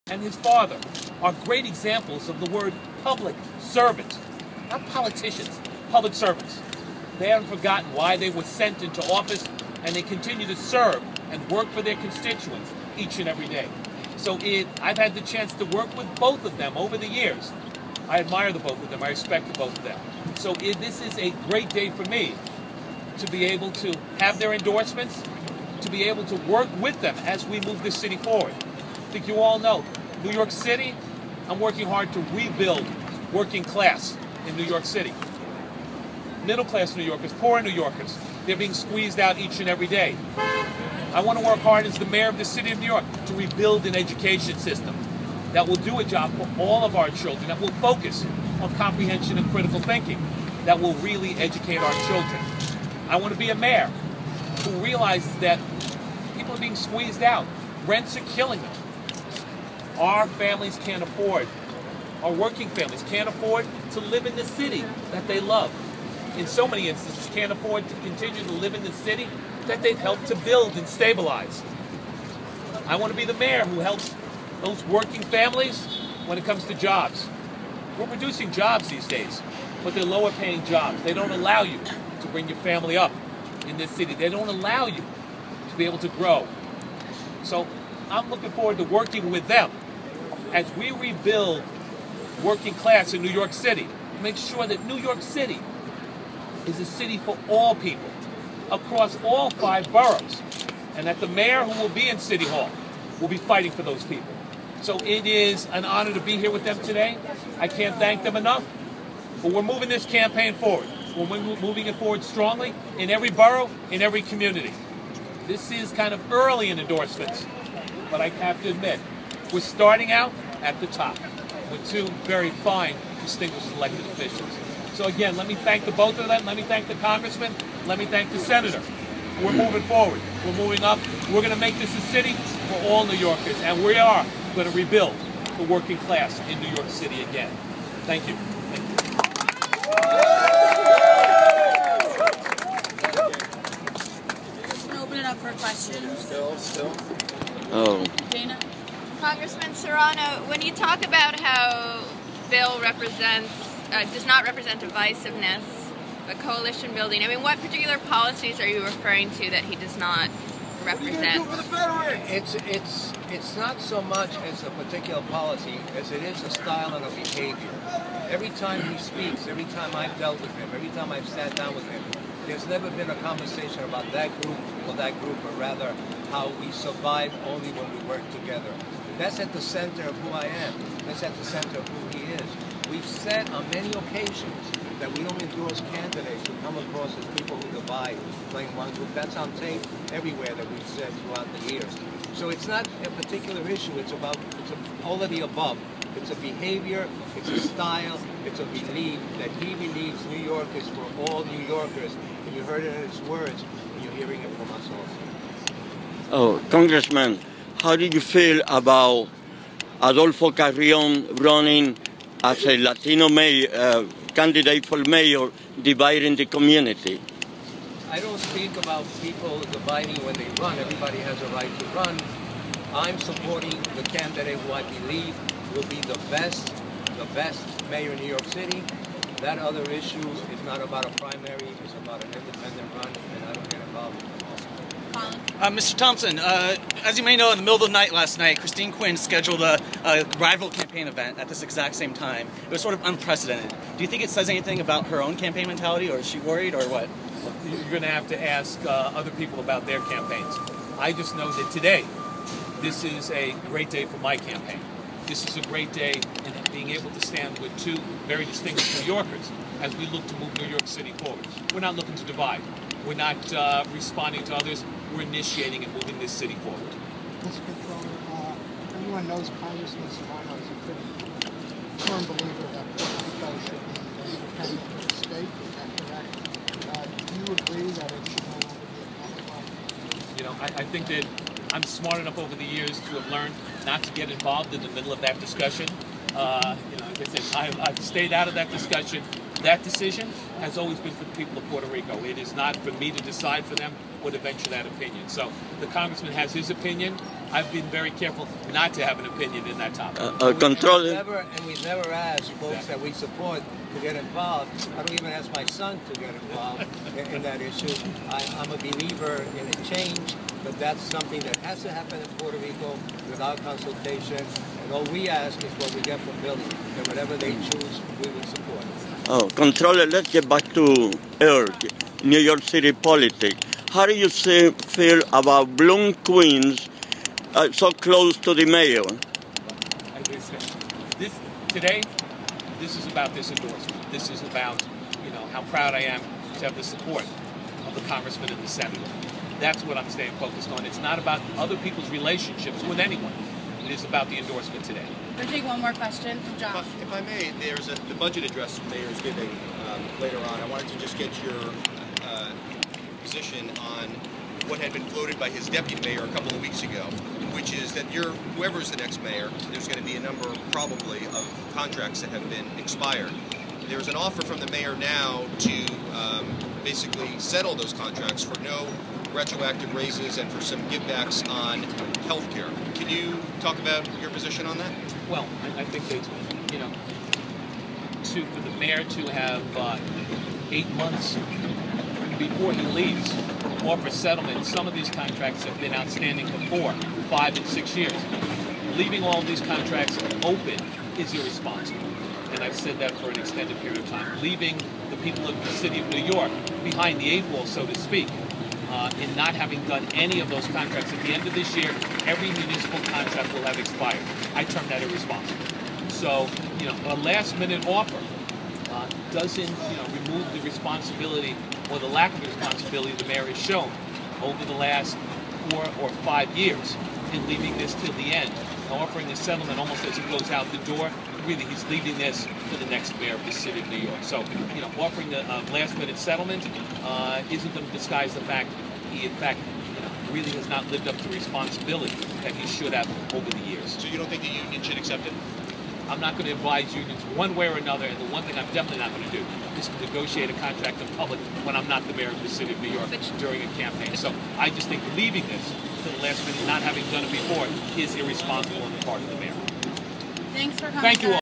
and his father are great examples of the word public servant. Not politicians, public servants. They haven't forgotten why they were sent into office, and they continue to serve and work for their constituents each and every day. So I've had the chance to work with both of them over the years. I admire the both of them. I respect the both of them. So this is a great day for me to be able to have their endorsements, to be able to work with them as we move this city forward. I think you all know, New York City, I'm working hard to rebuild working class in New York City. Middle class New Yorkers, poor New Yorkers, they're being squeezed out each and every day. I want to work hard as the mayor of the city of New York to rebuild an education system that will do a job for all of our children, that will focus on comprehension and critical thinking, that will really educate our children. I want to be a mayor who realizes that people are being squeezed out. Rents are killing them. Our families can't afford, our working families can't afford to live in the city that they love. In so many instances, can't afford to continue to live in the city that they've helped to build and stabilize. I want to be the mayor who helps those working families when it comes to jobs. We're producing jobs these days, but they're lower paying jobs. They don't allow you to bring your family up in this city. They don't allow you to be able to grow. So I'm looking forward to working with them as we rebuild working class in New York City. Make sure that New York City is a city for all people across all 5 boroughs, and that the mayor who will be in City Hall will be fighting for those people. So it is an honor to be here with them today. I can't thank them enough, but we're moving this campaign forward. We're moving it forward strongly in every borough, in every community. This is kind of early in endorsements, but I have to admit, we're starting out at the top with 2 very fine, distinguished elected officials. So again, let me thank the both of them. Let me thank the congressman. Let me thank the senator. We're moving forward. We're moving up. We're going to make this a city for all New Yorkers, and we are going to rebuild the working class in New York City again. Thank you. Open it up for questions. Still. Oh. Dana? Congressman Serrano, when you talk about how Bill does not represent divisiveness, but coalition building, I mean, what particular policies are you referring to that he does not represent? It's not so much as a particular policy as it is a style and a behavior. Every time he speaks, every time I've dealt with him, every time I've sat down with him, there's never been a conversation about that group or that group, but rather how we survive only when we work together. That's at the center of who I am. That's at the center of who he is. We've said on many occasions that we don't endorse candidates who come across as people who divide, playing one group. That's on tape everywhere that we've said throughout the years. So it's not a particular issue. It's all of the above. It's a behavior, it's a style, it's a belief that he believes New York is for all New Yorkers. And you heard it in his words, and you're hearing it from us also. Oh, Congressman, how do you feel about Adolfo Carrion running as a Latino mayor, candidate for mayor, dividing the community? I don't speak about people dividing when they run. Everybody has a right to run. I'm supporting the candidate who I believe will be the best mayor in New York City. That other issue is not about a primary, it's about an independent run, and I don't get involved with them. Mr. Thompson, as you may know, in the middle of the night last night, Christine Quinn scheduled a rival campaign event at this exact same time. It was sort of unprecedented. Do you think it says anything about her own campaign mentality, or is she worried, or what? You're going to have to ask other people about their campaigns. I just know that today, this is a great day for my campaign. This is a great day in being able to stand with 2 very distinguished New Yorkers as we look to move New York City forward. We're not looking to divide. We're not responding to others. We're initiating and moving this city forward. Mr. Comptroller, everyone knows Congressman Serrano is a pretty firm believer that public fellowship is independent of the state. Is that correct? Do you agree that it should no longer be a public body? You know, I think that I'm smart enough over the years to have learned not to get involved in the middle of that discussion. You know, like I said, I've stayed out of that discussion. That decision has always been for the people of Puerto Rico. It is not for me to decide for them or to venture that opinion. So the congressman has his opinion. I've been very careful not to have an opinion in that topic. Controller. And we've never asked folks that we support to get involved. I don't even ask my son to get involved in that issue. I'm a believer in a change, but that's something that has to happen in Puerto Rico without consultation. And all we ask is what we get from Billy, and whatever they choose, we will support. Oh, Controller, let's get back to New York City politics. How do you feel about Bloom Queens so close to the mayor? Like I said, today, this is about this endorsement. This is about, how proud I am to have the support of the congressman and the senator. That's what I'm staying focused on. It's not about other people's relationships with anyone. It is about the endorsement today. We'll take one more question from Josh. If I may, there's the budget address the mayor is giving later on. I wanted to just get your position on what had been floated by his deputy mayor a couple of weeks ago, which is that whoever's the next mayor, there's going to be a number probably of contracts that have been expired. There's an offer from the mayor now to basically settle those contracts for no retroactive raises and for some givebacks on health care. Can you talk about your position on that? Well, I think that, for the mayor to have 8 months before he leaves, offer settlement. Some of these contracts have been outstanding for 4, 5, and 6 years. Leaving all of these contracts open is irresponsible. And I've said that for an extended period of time. Leaving the people of the city of New York behind the 8 ball, so to speak, in not having done any of those contracts. At the end of this year, every municipal contract will have expired. I term that irresponsible. So, a last-minute offer doesn't, remove the responsibility or the lack of responsibility the mayor has shown over the last 4 or 5 years in leaving this till the end, offering a settlement almost as he goes out the door. Really, he's leaving this for the next mayor of the city of New York. So, offering a last-minute settlement isn't going to disguise the fact he, in fact, really has not lived up to responsibility that he should have over the years. So you don't think the union should accept it? I'm not going to advise unions one way or another, and the one thing I'm definitely not going to do is to negotiate a contract in public when I'm not the mayor of the city of New York during a campaign. So I just think leaving this to the last minute, not having done it before, is irresponsible on the part of the mayor. Thanks for coming. Thank you all.